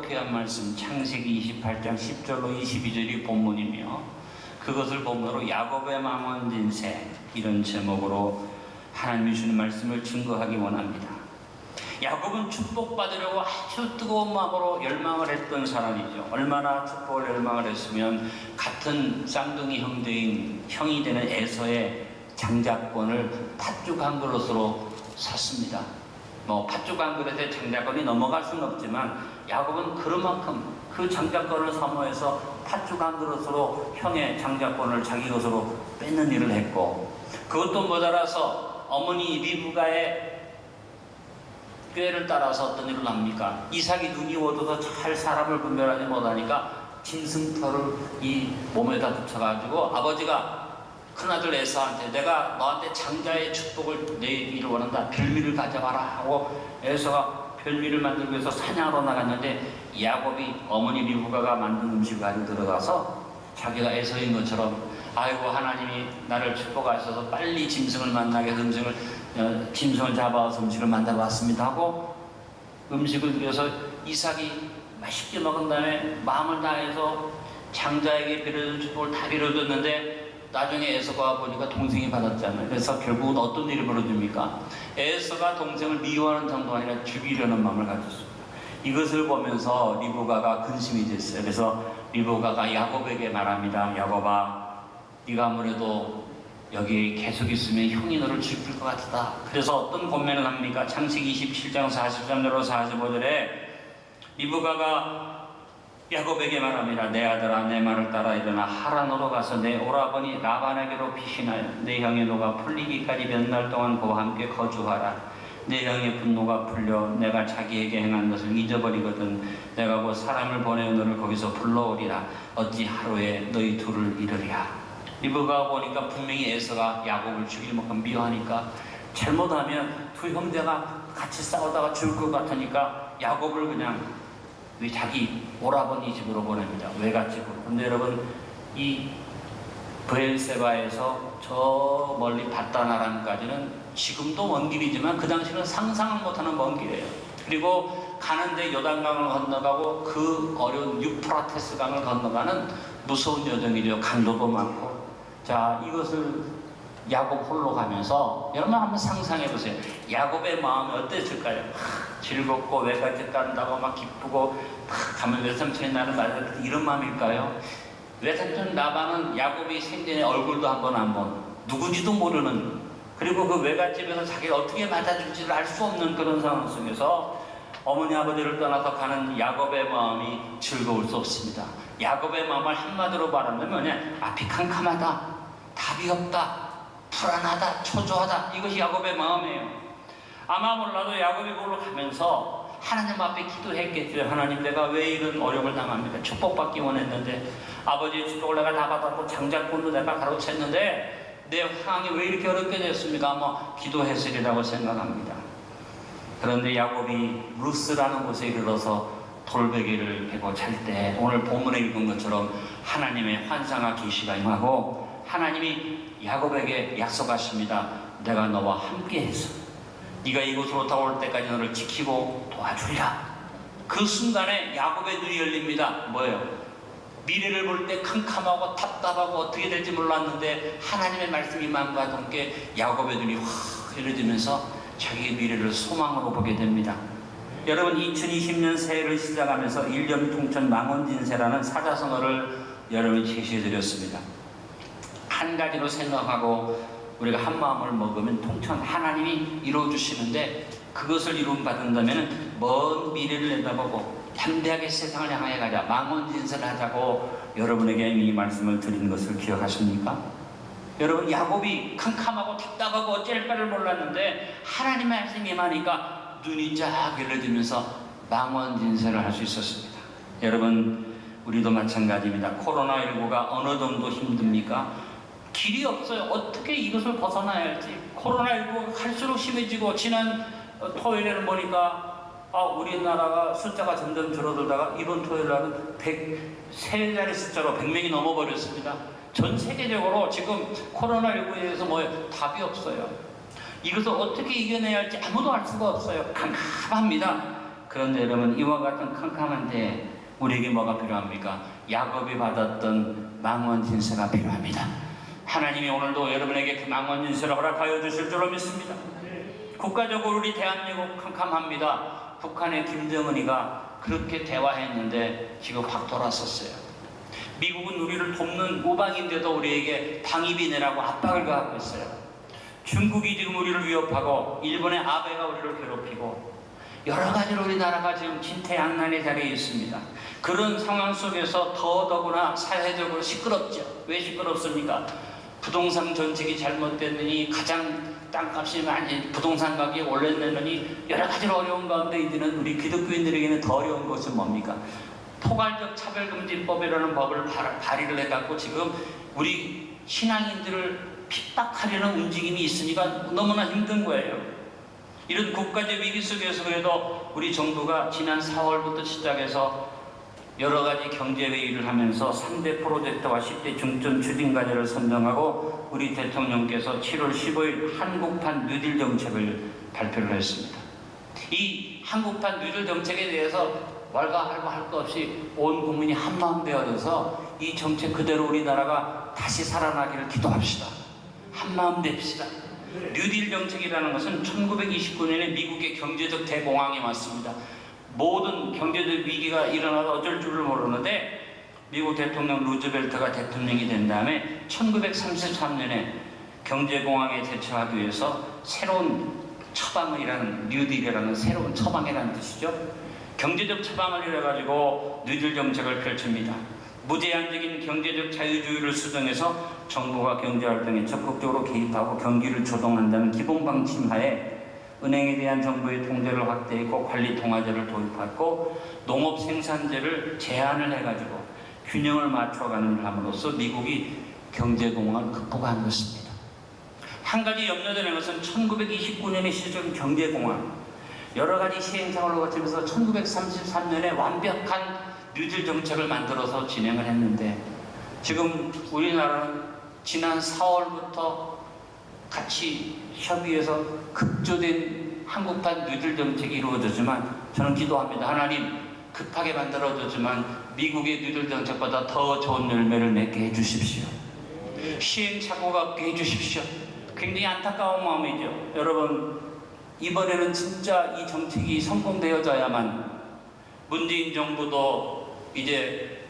귀한 말씀 창세기 28장 10절로 22절이 본문이며, 그것을 본문으로 야곱의 망언진세, 이런 제목으로 하나님이 주는 말씀을 증거하기 원합니다. 야곱은 축복받으려고 아주 뜨거운 마음으로 열망을 했던 사람이죠. 얼마나 축복을 열망을 했으면 같은 쌍둥이 형이 되는 에서의 장자권을 팥죽 한 그릇으로 샀습니다. 팥죽 한 그릇에 장자권이 넘어갈 수는 없지만 야곱은 그만큼 그 장자권을 사모해서 팥죽 한 그릇으로 형의 장자권을 자기 것으로 뺏는 일을 했고, 그것도 모자라서 어머니 리브가의 꾀를 따라서 어떤 일을 합니까? 이삭이 눈이 어두워서 잘 사람을 분별하지 못하니까 짐승털을 이 몸에다 붙여가지고 아버지가 큰아들 에서한테 내가 너한테 장자의 축복을 내기를 원한다, 별미를 가져와라 하고 에서가 별미를 만들기 위해서 사냥하러 나갔는데 야곱이 어머니 리브가가 만든 음식을 가지고 들어가서 자기가 에서인 것처럼 아이고 하나님이 나를 축복하셔서 빨리 짐승을 만나게 해서 짐승을 잡아와서 음식을 만들어 왔습니다 하고 음식을 드려서 이삭이 맛있게 먹은 다음에 마음을 다해서 장자에게 빌어준 축복을 다 빌어줬는데 나중에 에서가 보니까 동생이 받았잖아요. 그래서 결국은 어떤 일이 벌어집니까? 에서가 동생을 미워하는 정도가 아니라 죽이려는 마음을 가졌습니다. 이것을 보면서 리브가가 근심이 됐어요. 그래서 리브가가 야곱에게 말합니다. 야곱아, 네가 아무래도 여기 계속 있으면 형이 너를 죽일 것 같다. 그래서 어떤 권면을 합니까? 창세기 27장 43절로 45절에 리브가가 야곱에게 말합니다. 내 아들아, 내 말을 따라 일어나 하란으로 가서 내 오라버니 라반에게로 피신하여 내 형의 노가 풀리기까지 몇 날 동안 그와 함께 거주하라. 내 형의 분노가 풀려 내가 자기에게 행한 것을 잊어버리거든 내가 곧 사람을 보내어 너를 거기서 불러오리라. 어찌 하루에 너희 둘을 이르랴. 리브가 보니까 분명히 에서가 야곱을 죽일 만큼 미워하니까, 잘못하면 두 형제가 같이 싸우다가 죽을 것 같으니까 야곱을 그냥 자기 오라버니 집으로 보냅니다. 외갓집으로. 근데 여러분, 이 브엘세바에서 저 멀리 바다나람까지는 지금도 먼 길이지만 그 당시는 상상을 못하는 먼 길이에요. 그리고 가는데 요단강을 건너가고 그 어려운 유프라테스 강을 건너가는 무서운 여정이죠. 강도도 많고. 자, 이것을 야곱 홀로 가면서 여러분 한번 상상해 보세요. 야곱의 마음이 어땠을까요? 즐겁고 외갓집 간다고 막 기쁘고 가면 외삼촌이 나를 맞을 때 이런 마음일까요? 외삼촌 라반은 야곱이 생전에 얼굴도 한 번 안 본, 누군지도 모르는, 그리고 그 외갓집에서 자기가 어떻게 맞아줄지를 알 수 없는 그런 상황 속에서 어머니 아버지를 떠나서 가는 야곱의 마음이 즐거울 수 없습니다. 야곱의 마음을 한마디로 말하면 뭐냐? 앞이 캄캄하다, 답이 없다, 불안하다, 초조하다. 이것이 야곱의 마음이에요. 아마 몰라도 야곱이 그걸로 가면서 하나님 앞에 기도했겠죠. 하나님, 내가 왜 이런 어려움을 당합니까? 축복받기 원했는데 아버지의 축복을 내가 다 받았고 장자권도 내가 가로챘는데 내 상황이 왜 이렇게 어렵게 됐습니까? 아마 기도했으리라고 생각합니다. 그런데 야곱이 루스라는 곳에 이르러서 돌베개를 베고 잘 때 오늘 본문에 읽은 것처럼 하나님의 환상과 계시가 임하고 하나님이 야곱에게 약속하십니다. 내가 너와 함께해서 네가 이곳으로 돌아올 때까지 너를 지키고 도와주리라. 그 순간에 야곱의 눈이 열립니다. 뭐예요? 미래를 볼 때 캄캄하고 답답하고 어떻게 될지 몰랐는데 하나님의 말씀이 임함과 함께 야곱의 눈이 확 열려지면서 자기의 미래를 소망으로 보게 됩니다. 여러분, 2020년 새해를 시작하면서 1년 통천 망언진세라는 사자성어를 여러분이 제시해드렸습니다. 한 가지로 생각하고 우리가 한 마음을 먹으면 통천 하나님이 이루어주시는데, 그것을 이루어받는다면 먼 미래를 내다보고 담대하게 세상을 향해 가자, 망언진세를 하자고 여러분에게 이 말씀을 드린 것을 기억하십니까? 여러분, 야곱이 캄캄하고 답답하고 어쩔 바를 몰랐는데 하나님의 말씀이 임하니까 눈이 쫙 열려지면서 망언진세를 할 수 있었습니다. 여러분, 우리도 마찬가지입니다. 코로나19가 어느 정도 힘듭니까? 길이 없어요. 어떻게 이것을 벗어나야 할지. 코로나19가 갈수록 심해지고, 지난 토요일에는 보니까 우리나라가 숫자가 점점 줄어들다가 이번 토요일날은 103자리 숫자로 100명이 넘어버렸습니다. 전 세계적으로 지금 코로나19에 대해서 답이 없어요. 이것을 어떻게 이겨내야 할지 아무도 알 수가 없어요. 캄캄합니다. 그런데 여러분, 이와 같은 캄캄한데 우리에게 뭐가 필요합니까? 야곱이 받았던 망원 진세가 필요합니다. 하나님이 오늘도 여러분에게 그 망원 진세를 허락하여 주실 줄로 믿습니다. 국가적으로 우리 대한민국 캄캄합니다. 북한의 김정은이가 그렇게 대화했는데 지금 확 돌아섰어요. 미국은 우리를 돕는 우방인데도 우리에게 방위비 내라고 압박을 가하고 있어요. 중국이 지금 우리를 위협하고 일본의 아베가 우리를 괴롭히고 여러 가지로 우리나라가 지금 진퇴양난의 자리에 있습니다. 그런 상황 속에서 더더구나 사회적으로 시끄럽죠. 왜 시끄럽습니까? 부동산 정책이 잘못됐느니, 가장 땅값이 많이, 부동산 가격이 올랐느니, 여러 가지로 어려운 가운데 이제는 우리 기독교인들에게는 더 어려운 것은 뭡니까? 포괄적 차별금지법이라는 법을 발의를 해갖고 지금 우리 신앙인들을 핍박하려는 움직임이 있으니까 너무나 힘든 거예요. 이런 국가적 위기 속에서 그래도 우리 정부가 지난 4월부터 시작해서 여러 가지 경제회의를 하면서 3대 프로젝트와 10대 중점 추진과제를 선정하고 우리 대통령께서 7월 15일 한국판 뉴딜 정책을 발표를 했습니다. 이 한국판 뉴딜 정책에 대해서 왈가왈부 할 것 없이 온 국민이 한마음 되어져서 이 정책 그대로 우리나라가 다시 살아나기를 기도합시다. 한마음 됩시다. 뉴딜 정책이라는 것은 1929년에 미국의 경제적 대공황이 왔습니다. 모든 경제적 위기가 일어나서 어쩔 줄을 모르는데 미국 대통령 루즈벨트가 대통령이 된 다음에 1933년에 경제공황에 대처하기 위해서 새로운 처방이라는 뉴딜이라는 새로운 처방이라는 뜻이죠. 경제적 처방을 이뤄가지고 뉴딜 정책을 펼칩니다. 무제한적인 경제적 자유주의를 수정해서 정부가 경제활동에 적극적으로 개입하고 경기를 조동한다는 기본 방침 하에 은행에 대한 정부의 통제를 확대했고 관리 통화제를 도입했고 농업 생산제를 제한을 해가지고 균형을 맞춰가는 일 함으로써 미국이 경제공황을 극복한 것입니다. 한 가지 염려되는 것은 1929년에 시작된 경제공황, 여러 가지 시행착오를 거치면서 1933년에 완벽한 뉴딜 정책을 만들어서 진행을 했는데 지금 우리나라는 지난 4월부터 같이 협의해서 급조된 한국판 뉴딜 정책이 이루어졌지만 저는 기도합니다. 하나님, 급하게 만들어졌지만 미국의 뉴딜 정책보다 더 좋은 열매를 맺게 해주십시오. 시행착오가 없게 해주십시오. 굉장히 안타까운 마음이죠. 여러분, 이번에는 진짜 이 정책이 성공되어져야만 문재인 정부도 이제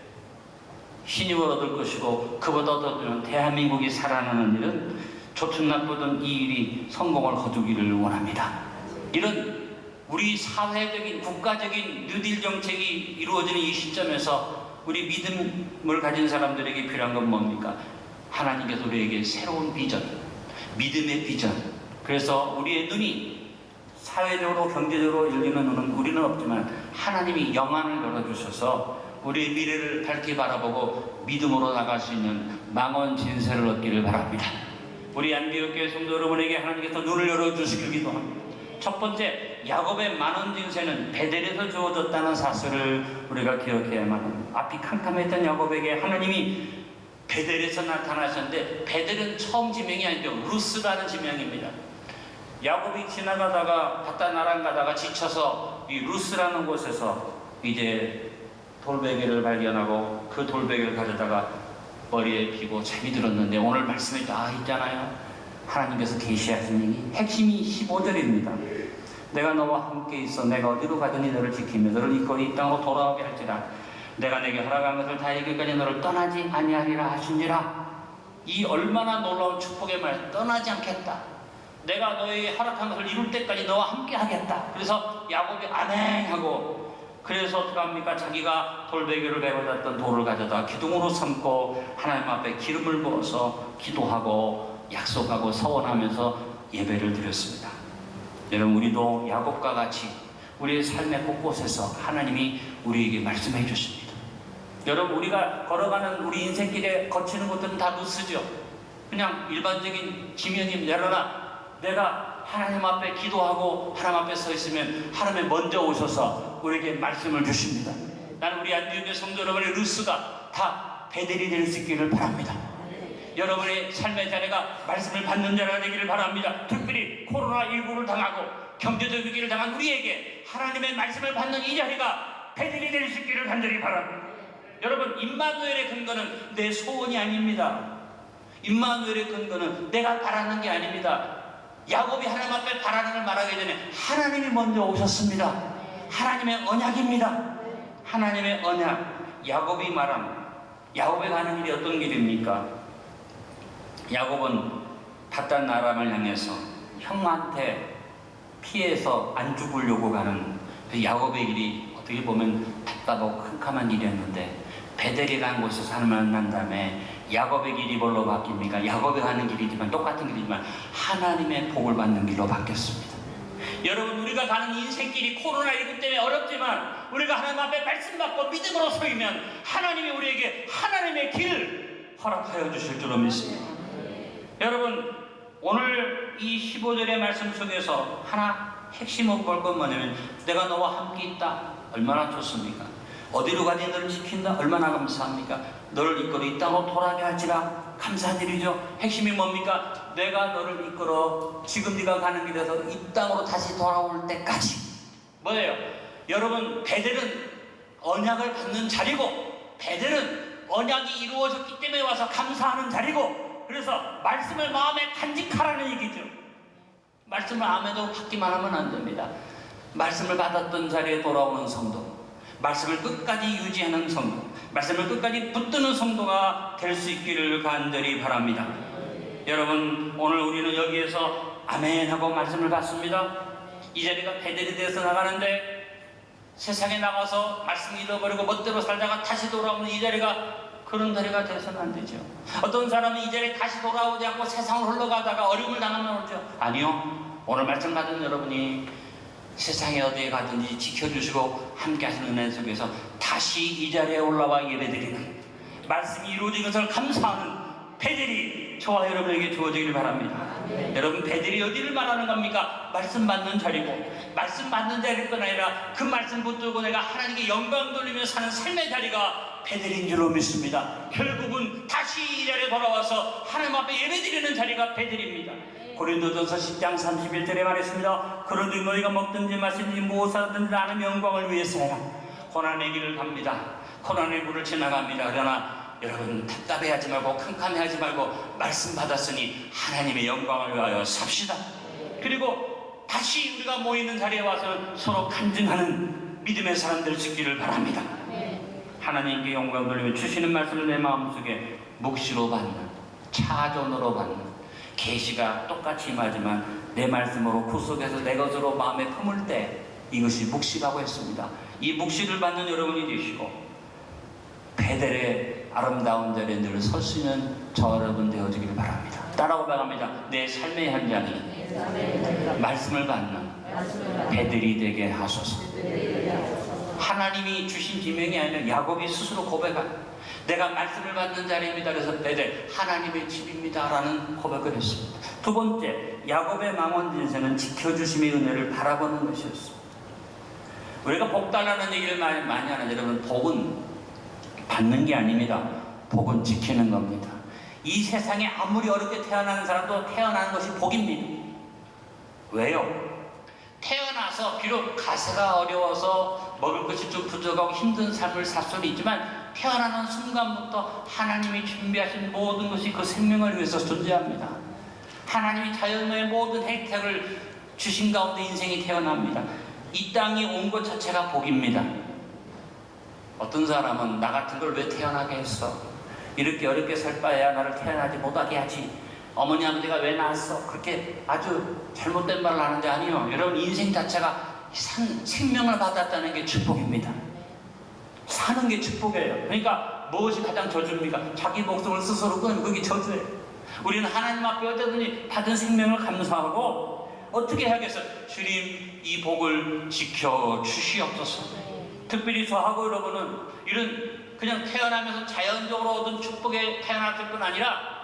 신임을 얻을 것이고 그보다 더 대한민국이 살아나는 일은 좋든 나쁘든 이 일이 성공을 거두기를 원합니다. 이런 우리 사회적인 국가적인 뉴딜 정책이 이루어지는 이 시점에서 우리 믿음을 가진 사람들에게 필요한 건 뭡니까? 하나님께서 우리에게 새로운 비전, 믿음의 비전. 그래서 우리의 눈이 사회적으로 경제적으로 열리는 눈은 우리는 없지만 하나님이 영안을 열어주셔서 우리의 미래를 밝게 바라보고 믿음으로 나갈 수 있는 망원 진세를 얻기를 바랍니다. 우리 안디옥교회 성도 여러분에게 하나님께서 눈을 열어주시길 기도합니다. 첫 번째, 야곱의 만원 진세는 베델에서 주어졌다는 사실을 우리가 기억해야만 합니다. 앞이 캄캄했던 야곱에게 하나님이 베델에서 나타나셨는데 베델은 처음 지명이 아니죠. 루스라는 지명입니다. 야곱이 지나가다가 바다나랑 가다가 지쳐서 이 루스라는 곳에서 이제 돌베개를 발견하고 그 돌베개를 가져다가 머리에 비고 잠이 들었는데 오늘 말씀에 다 있잖아요. 하나님께서 계시하신 얘기 핵심이 15절입니다. 내가 너와 함께 있어 내가 어디로 가든지 너를 지키며 너를 이끌어 이 땅으로 돌아오게 할지라 내가 내게 허락한 것을 다 이길까지 너를 떠나지 아니하리라 하신지라. 이 얼마나 놀라운 축복의 말, 떠나지 않겠다. 내가 너에게 허락한 것을 이룰 때까지 너와 함께 하겠다. 그래서 야곱이 안행하고 그래서 어떡합니까? 자기가 돌베개를 메고 돌을 가져다 기둥으로 삼고 하나님 앞에 기름을 부어서 기도하고 약속하고 서원하면서 예배를 드렸습니다. 여러분, 우리도 야곱과 같이 우리의 삶의 곳곳에서 하나님이 우리에게 말씀해 주십니다. 여러분, 우리가 걸어가는 우리 인생길에 거치는 것들은 다 루스죠. 그냥 일반적인 지면입니다. 그러나 내가 하나님 앞에 기도하고 하나님 앞에 서 있으면 하나님이 먼저 오셔서 우리에게 말씀을 주십니다. 나는 우리 안디옥교회 성도 여러분의 루스가 다 베델이 될 수 있기를 바랍니다. 여러분의 삶의 자리가 말씀을 받는 자리가 되기를 바랍니다. 특별히 코로나19를 당하고 경제적 위기를 당한 우리에게 하나님의 말씀을 받는 이 자리가 베들이 될 수 있기를 간절히 바랍니다. 여러분, 임마누엘의 근거는 내 소원이 아닙니다. 임마누엘의 근거는 내가 바라는 게 아닙니다. 야곱이 하나님 앞에 바라는 걸 말하기 전에 하나님이 먼저 오셨습니다. 하나님의 언약입니다. 하나님의 언약. 야곱이 말한, 야곱에 가는 길이 어떤 길입니까? 야곱은 바단 아람을 향해서 형한테 피해서 안 죽으려고 가는 그 야곱의 길이 어떻게 보면 답답하고 캄캄한 길이었는데, 베델에 간 곳에서 하나님을 만난 다음에 야곱의 길이 뭘로 바뀝니까? 야곱이 가는 길이지만, 똑같은 길이지만 하나님의 복을 받는 길로 바뀌었습니다. 여러분, 우리가 가는 인생길이 코로나19 때문에 어렵지만 우리가 하나님 앞에 말씀 받고 믿음으로 서이면 하나님이 우리에게 하나님의 길을 허락하여 주실 줄로 믿습니다. 여러분, 오늘 이 15절의 말씀 속에서 하나 핵심을 볼 건 뭐냐면, 내가 너와 함께 있다. 얼마나 좋습니까? 어디로 가니 너를 지킨다. 얼마나 감사합니까? 너를 이끌어 이 땅으로 돌아가게 할지라. 감사한 일이죠. 핵심이 뭡니까? 내가 너를 이끌어 지금 네가 가는 길에서 이 땅으로 다시 돌아올 때까지. 뭐예요? 여러분, 베델은 언약을 받는 자리고, 베델은 언약이 이루어졌기 때문에 와서 감사하는 자리고, 그래서 말씀을 마음에 간직하라는 얘기죠. 말씀을 마음에도 받기만 하면 안 됩니다. 말씀을 받았던 자리에 돌아오는 성도, 말씀을 끝까지 유지하는 성도, 말씀을 끝까지 붙드는 성도가 될 수 있기를 간절히 바랍니다. 여러분, 오늘 우리는 여기에서 아멘 하고 말씀을 받습니다. 이 자리가 베델이 돼서 나가는데, 세상에 나가서 말씀 잃어버리고 멋대로 살다가 다시 돌아오는 이 자리가 그런 자리가 돼서는 안 되죠. 어떤 사람은 이 자리에 다시 돌아오지 않고 세상을 흘러가다가 어려움을 당하면 오죠. 아니요, 오늘 말씀 받은 여러분이 세상에 어디에 가든지 지켜주시고 함께 하시는 은혜 속에서 다시 이 자리에 올라와 예배드리는, 말씀이 이루어진 것을 감사하는 베델이 저와 여러분에게 주어지길 바랍니다. 여러분, 베델이 어디를 말하는 겁니까? 말씀 받는 자리고, 말씀 받는 자리일 뿐 아니라 그 말씀 붙들고 내가 하나님께 영광 돌리며 사는 삶의 자리가 베델인 줄로 믿습니다. 결국은 다시 이 자리에 돌아와서 하나님 앞에 예배드리는 자리가 베델입니다. 고린도전서 10장 31절에 말했습니다. 그러니 너희가 먹든지 마시든지 무엇하든지 나는 영광을 위해서야. 고난의 길을 갑니다. 고난의 물을 지나갑니다. 그러나 여러분, 답답해하지 말고 캄캄해하지 말고 말씀 받았으니 하나님의 영광을 위하여 삽시다. 그리고 다시 우리가 모이는 자리에 와서 서로 간증하는 믿음의 사람 될 수 있기를 바랍니다. 하나님께 영광 돌리며 주시는 말씀을 내 마음속에 묵시로 받는, 차전으로 받는, 계시가 똑같이 임하지만 내 말씀으로 구속해서 내 것으로 마음에 품을 때 이것이 묵시라고 했습니다. 이 묵시를 받는 여러분이 되시고 베델의 아름다운 자리에 늘 설 수 있는 저와 여러분 되어지길 바랍니다. 따라고 바랍니다. 내 삶의 현장이 말씀을 받는 베델이 되게 하소서. 하나님이 주신 지명이 아니라 야곱이 스스로 고백한, 내가 말씀을 받는 자리입니다. 그래서 베델, 하나님의 집입니다 라는 고백을 했습니다. 두 번째, 야곱의 망원 인생은 지켜주심의 은혜를 바라보는 것이었습니다. 우리가 복 달라는 얘기를 많이 하는, 여러분, 복은 받는 게 아닙니다. 복은 지키는 겁니다. 이 세상에 아무리 어렵게 태어나는 사람도 태어나는 것이 복입니다. 왜요? 태어나서 비록 가세가 어려워서 먹을 것이 좀 부족하고 힘든 삶을 살 수는 있지만, 태어나는 순간부터 하나님이 준비하신 모든 것이 그 생명을 위해서 존재합니다. 하나님이 자연의 모든 혜택을 주신 가운데 인생이 태어납니다. 이 땅이 온 것 자체가 복입니다. 어떤 사람은 나 같은 걸 왜 태어나게 했어? 이렇게 어렵게 살 바에야 나를 태어나지 못하게 하지. 어머니 아버지가 왜 낳았어? 그렇게 아주 잘못된 말을 하는데, 아니요. 여러분, 인생 자체가 생명을 받았다는 게 축복입니다. 사는 게 축복이에요. 그러니까 무엇이 가장 저주입니까? 자기 목숨을 스스로 끊으면 그게 저주예요. 우리는 하나님 앞에 어쩌든지 받은 생명을 감사하고 어떻게 해야겠어요? 주님, 이 복을 지켜주시옵소서. 특별히 저하고 여러분은 이런 그냥 태어나면서 자연적으로 얻은 축복에 태어났을 뿐 아니라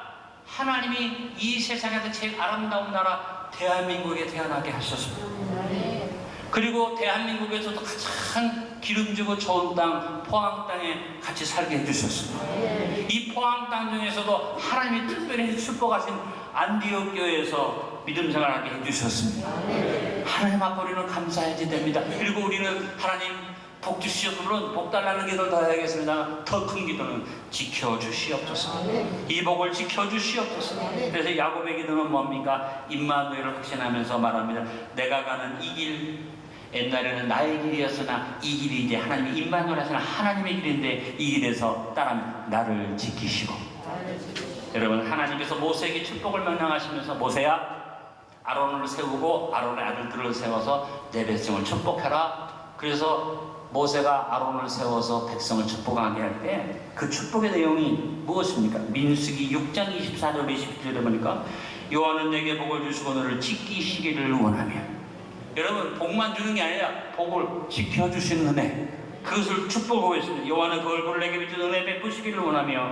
하나님이 이 세상에서 제일 아름다운 나라 대한민국에 태어나게 하셨습니다. 그리고 대한민국에서도 가장 기름지고 좋은 땅 포항 땅에 같이 살게 해주셨습니다. 이 포항 땅 중에서도 하나님이 특별히 축복하신 안디옥 교회에서 믿음 생활하게 해주셨습니다. 하나님 앞에 우리는 감사해야지 됩니다. 그리고 우리는 하나님 복 주시옵소서. 물론 복 달라는 기도를 더 해야겠습니다. 더 큰 기도는 지켜주시옵소서. 이 복을 지켜주시옵소서. 그래서 야곱의 기도는 뭡니까? 임마누엘을 확신하면서 말합니다. 내가 가는 이 길, 옛날에는 나의 길이었으나 이 길이 이제 하나님의 임마누엘 하시는 하나님의 길인데 이 길에서 따라면 나를 지키시고. 여러분, 하나님께서 모세에게 축복을 명령하시면서 모세야, 아론을 세우고 아론의 아들들을 세워서 내 백성을 축복해라. 그래서 모세가 아론을 세워서 백성을 축복하게 할 때 그 축복의 내용이 무엇입니까? 민수기 6장 24절 27절에 보니까 여호와는 내게 복을 주시고 너를 지키시기를 원하며. 여러분, 복만 주는 게 아니라 복을 지켜주시는 은혜, 그것을 축복하고 있습니다. 여호와는 그 얼굴을 내게 비춰 은혜 베푸시기를 원하며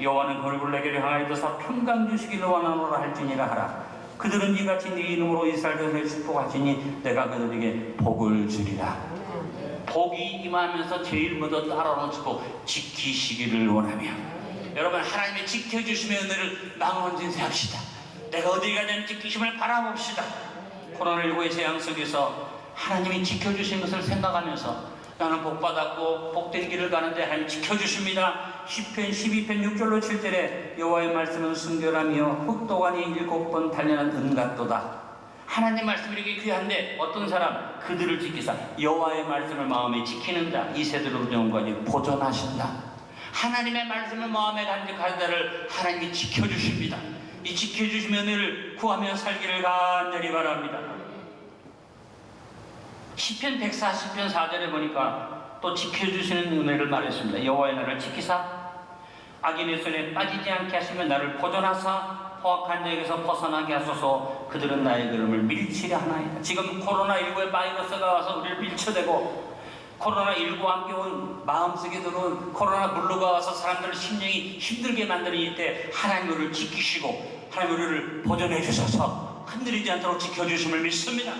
여호와는 그 얼굴을 내게 향하여서 평강 주시기를 원하노라 할지니라 하라. 그들은 이같이 네 이름으로 이스라엘 자손을 축복하시니 내가 그들에게 복을 주리라. 복이 임하면서 제일 먼저 따라오는 축복, 지키시기를 원하며. 여러분, 하나님의 지켜주심의 은혜를 나누는 인생합시다. 내가 어디 가든 지키심을 바라봅시다. 코로나19의 재앙 속에서 하나님이 지켜주신 것을 생각하면서 나는 복받았고 복된 길을 가는데 하나님 지켜주십니다. 시편 12편 6절로 7절에 여호와의 말씀은 순결하며 흑도관이 7번 단련한 은같도다. 하나님 말씀이 이렇게 귀한데 어떤 사람 그들을 지키사 여호와의 말씀을 마음에 지키는 자 이세대로 영원히 보존하신다. 하나님의 말씀을 마음에 간직하는 자를 하나님이 지켜주십니다. 이 지켜주시는 은혜를 구하며 살기를 간절히 바랍니다. 시편 140편 4절에 보니까 또 지켜주시는 은혜를 말했습니다. 여호와의 나를 지키사 악인의 손에 빠지지 않게 하시며 나를 보존하사 포악한 자에게서 벗어나게 하소서. 그들은 나의 걸음을 밀치려 하나이다. 지금 코로나19의 바이러스가 와서 우리를 밀쳐대고 코로나19와 함께 온 마음속에 들어온 코로나 블루가 와서 사람들을 심령이 힘들게 만드는 이때 하나님 우리를 지키시고 하나님 우리를 보존해 주셔서 흔들리지 않도록 지켜주심을 믿습니다.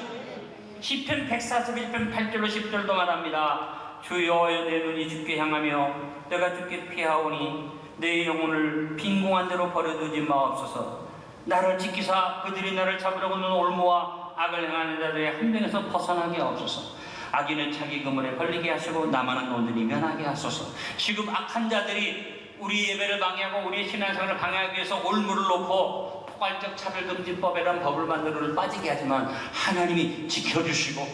시편 141편 8절로 10절도 말합니다. 주 여호와여 내 눈이 주께 향하며 내가 주께 피하오니 내 영혼을 빈궁한 대로 버려두지 마옵소서. 나를 지키사 그들이 나를 잡으려고 하는 올무와 악을 행하는 자들의 함정에서 벗어나게 하옵소서. 악인은 자기 그물에 걸리게 하시고 나만한 온전히 면하게 하소서. 지금 악한 자들이 우리 예배를 방해하고 우리의 신앙생활을 방해하기 위해서 올무를 놓고 포괄적 차별금지법이라는 법을 만들어 빠지게 하지만 하나님이 지켜주시고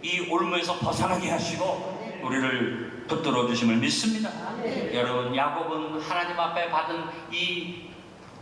이 올무에서 벗어나게 하시고 우리를 붙들어 주심을 믿습니다. 여러분, 야곱은 하나님 앞에 받은 이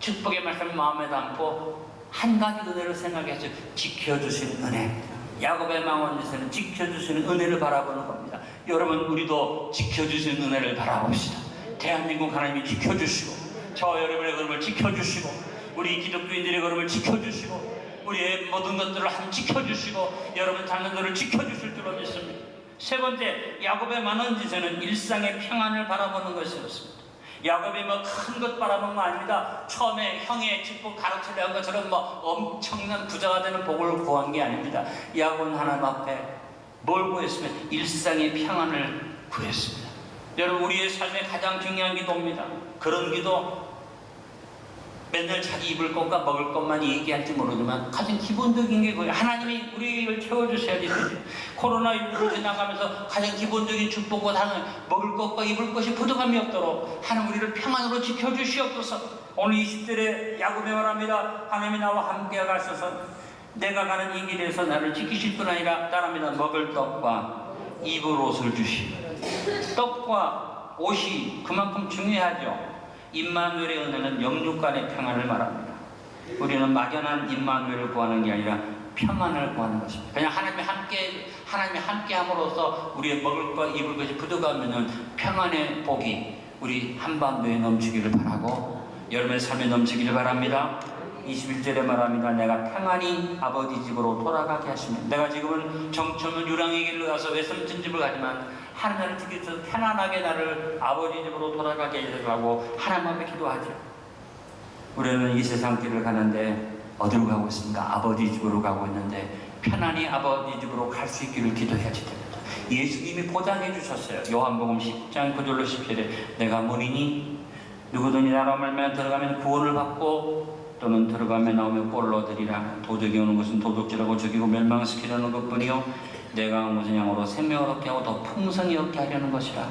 축복의 말씀을 마음에 담고 한 가지 은혜를 생각해서 지켜주시는 은혜. 야곱의 망원에서는 지켜주시는 은혜를 바라보는 겁니다. 여러분, 우리도 지켜주시는 은혜를 바라봅시다. 대한민국 하나님이 지켜주시고 저 여러분의 걸음을 지켜주시고 우리 기독교인들의 걸음을 지켜주시고 우리의 모든 것들을 한 지켜주시고 여러분 자녀들을 지켜주실 줄로 믿습니다. 세 번째, 야곱의 많은 짓에는 일상의 평안을 바라보는 것이었습니다. 야곱이 뭐 큰 것 바라보는 거 아닙니다. 처음에 형의 축복 가르치려 한 것처럼 뭐 엄청난 부자가 되는 복을 구한 게 아닙니다. 야곱은 하나님 앞에 뭘 구했으면 일상의 평안을 구했습니다. 여러분, 우리의 삶의 가장 중요한 기도입니다. 그런 기도 맨날 자기 입을 것과 먹을 것만 얘기할지 모르지만 가장 기본적인 게 그거예요. 하나님이 우리를 채워주셔야지 되죠. 코로나19를 지나가면서 가장 기본적인 축복과 당은 먹을 것과 입을 것이 부족함이 없도록 하나님 우리를 평안으로 지켜주시옵소서. 오늘 20절에 야곱이 말합니다. 하나님이 나와 함께 가셔서 내가 가는 이 길에서 나를 지키실 뿐 아니라 따릅니다. 먹을 떡과 입을 옷을 주시고 떡과 옷이 그만큼 중요하죠. 임마누엘의 은혜는 영육 간의 평안을 말합니다. 우리는 막연한 임마누엘을 구하는 게 아니라 평안을 구하는 것입니다. 그냥 하나님이 함께 함으로써 우리의 먹을 것, 입을 것이 부족하면은 평안의 복이 우리 한반도에 넘치기를 바라고 여러분의 삶에 넘치기를 바랍니다. 21절에 말합니다. 내가 평안히 아버지 집으로 돌아가게 하시며 내가 지금은 정처는 유랑의 길로 가서 외삼촌 집을 가지만 하나님을 지켜서 편안하게 나를 아버지 집으로 돌아가게 해달라고 하나님 앞에 기도하죠. 우리는 이 세상 길을 가는데 어디로 가고 있습니까? 아버지 집으로 가고 있는데 편안히 아버지 집으로 갈 수 있기를 기도해야지 됩니다. 예수님이 보장해 주셨어요. 요한복음 10장 9절로 10절에 내가 문이니 누구든지 나로 말미암아 들어가면 구원을 받고 또는 들어가며 나오며 꼴을 얻으리라. 도적이 오는 것은 도둑질하고 죽이고 멸망시키려는 것뿐이요 내가 무슨 양으로 생명을 얻게 하고 더 풍성히 얻게 하려는 것이라.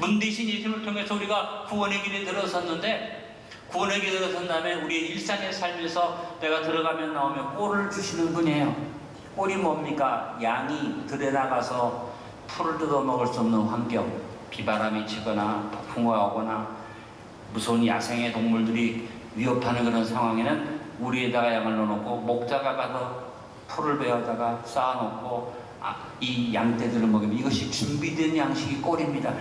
문대신 예수님을 통해서 우리가 구원의 길에 들어섰는데, 구원의 길에 들어선 다음에 우리의 일상의 삶에서 내가 들어가면 나오면 꼴을 주시는 분이에요. 꼴이 뭡니까? 양이 들에 나가서 풀을 뜯어 먹을 수 없는 환경, 비바람이 치거나 폭풍우가 오거나 무서운 야생의 동물들이 위협하는 그런 상황에는 우리에다가 양을 넣어놓고 목자가 가서 풀을 베어다가 쌓아놓고 이 양떼들을 먹이면, 이것이 준비된 양식이 꼴입니다.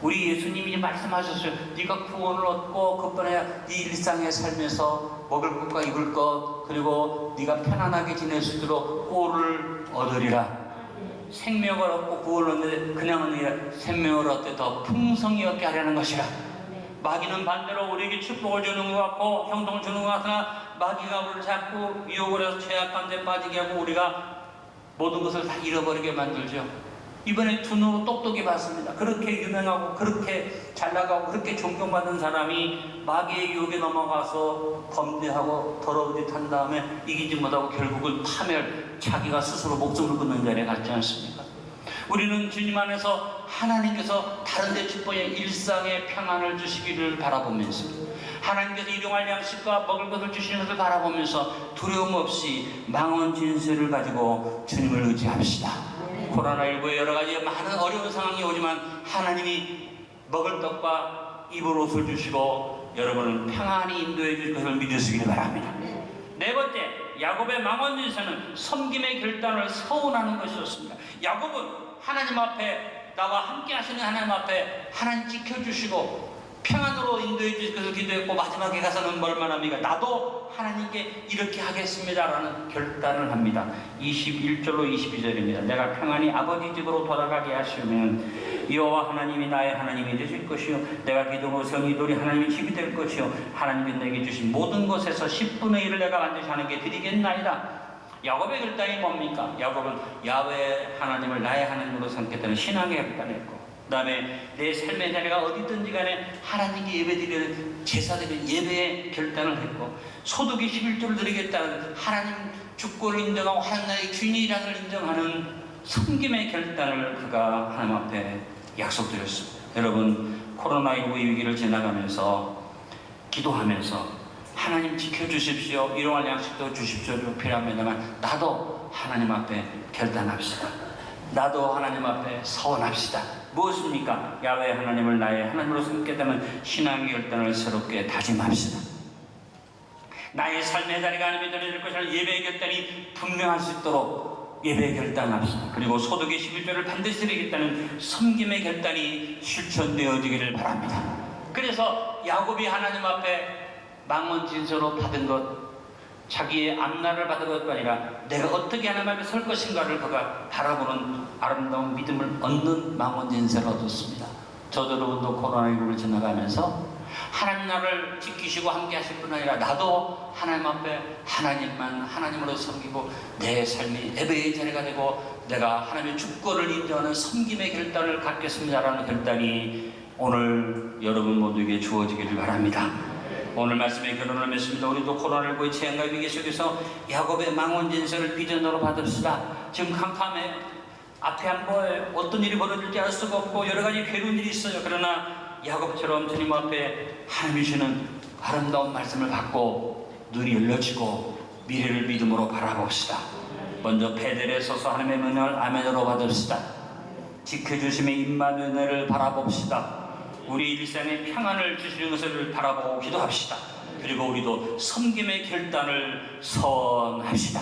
우리 예수님이 말씀하셨어요. 네가 구원을 얻고 그뿐에 네 일상의 삶에서 먹을 것과 입을 것, 그리고 네가 편안하게 지낼 수 있도록 꼴을 얻으리라. 생명을 얻고 구원을 얻는데 그냥은 아니라 생명을 얻되 더 풍성히 얻게 하려는 것이라. 마귀는 반대로 우리에게 축복을 주는 것 같고 형통을 주는 것 같으나, 마귀가 우리를 자꾸 유혹을 해서 죄악한 데 빠지게 하고 우리가 모든 것을 다 잃어버리게 만들죠. 이번에 두 눈으로 똑똑히 봤습니다. 그렇게 유명하고 그렇게 잘나가고 그렇게 존경받은 사람이 마귀의 유혹에 넘어가서 범죄하고 더러운 짓 한 다음에 이기지 못하고 결국은 파멸, 자기가 스스로 목숨을 끊는 자리에 갔지 않습니까? 우리는 주님 안에서 하나님께서 다른 데 축복의 일상의 평안을 주시기를 바라보면서, 하나님께서 일용할 양식과 먹을 것을 주시는 것을 바라보면서 두려움 없이 망원 진세를 가지고 주님을 의지합시다. 코로나19에 여러 가지 많은 어려운 상황이 오지만 하나님이 먹을 떡과 입을 옷을 주시고 여러분을 평안히 인도해 줄 것을 믿으시길 바랍니다. 네 번째, 야곱의 망원 진세는 섬김의 결단을 서운하는 것이었습니다. 야곱은 하나님 앞에, 나와 함께 하시는 하나님 앞에 하나님 지켜주시고 평안으로 인도해 주실 것을 기도했고, 마지막에 가서는 뭘만 합니까? 나도 하나님께 이렇게 하겠습니다라는 결단을 합니다. 21절로 22절입니다. 내가 평안히 아버지 집으로 돌아가게 하시면 여호와 하나님이 나의 하나님이 되실 것이요 내가 기둥으로 세운 이 돌이 하나님의 집이 될 것이요 하나님이 내게 주신 모든 것에서 10분의 1을 내가 반드시 하나님께 드리겠나이다. 야곱의 결단이 뭡니까? 야곱은 야훼 하나님을 나의 하나님으로 삼겠다는 신앙의 결단을 했고, 그 다음에 내 삶의 자리가 어디든지 간에 하나님께 예배드리는 제사드리는 예배의 결단을 했고, 소득이 11조를 드리겠다는 하나님 주권을 인정하고 하나님 나의 주인이라는 걸 인정하는 섬김의 결단을 그가 하나님 앞에 약속드렸습니다. 여러분, 코로나19 위기를 지나가면서 기도하면서 하나님 지켜주십시오, 일용할 양식도 주십시오, 필요합니다만 나도 하나님 앞에 결단합시다. 나도 하나님 앞에 서원합시다. 무엇입니까? 야훼 하나님을 나의 하나님으로 삼겠다면 신앙의 결단을 새롭게 다짐합시다. 나의 삶의 자리가 하나님이 전해질 것이라는 예배의 결단이 분명할 수 있도록 예배의 결단합시다. 그리고 소득의 11조를 반드시 드리겠다는 섬김의 결단이 실천되어지기를 바랍니다. 그래서 야곱이 하나님 앞에 망원 진서로 받은 것, 자기의 앞날을 받은 것도 아니라 내가 어떻게 하나님 앞에 설 것인가를 그가 바라보는 아름다운 믿음을 얻는 망원 진서를 얻었습니다. 저도 여러분도 코로나19를 지나가면서 하나님 나를 지키시고 함께 하실 뿐 아니라 나도 하나님 앞에 하나님만 하나님으로 섬기고 내 삶이 예배의 자리가 되고 내가 하나님의 주권을 인정하는 섬김의 결단을 갖겠습니다라는 결단이 오늘 여러분 모두에게 주어지기를 바랍니다. 오늘 말씀에 결론을 맺습니다. 우리도 코로나19의 재앙과 위기 속에서 야곱의 망원 진서를 비전으로 받읍시다. 지금 캄캄해, 앞에 안 보여요. 어떤 일이 벌어질지 알 수가 없고 여러 가지 괴로운 일이 있어요. 그러나 야곱처럼 주님 앞에 하나님이 주시는 아름다운 말씀을 받고 눈이 열려지고 미래를 믿음으로 바라봅시다. 먼저 베델에 서서 하나님의 은혜를 아멘으로 받읍시다. 지켜주심의 임마누엘을 바라봅시다. 우리 일상의 평안을 주시는 것을 바라보고 기도합시다. 그리고 우리도 섬김의 결단을 서원합시다.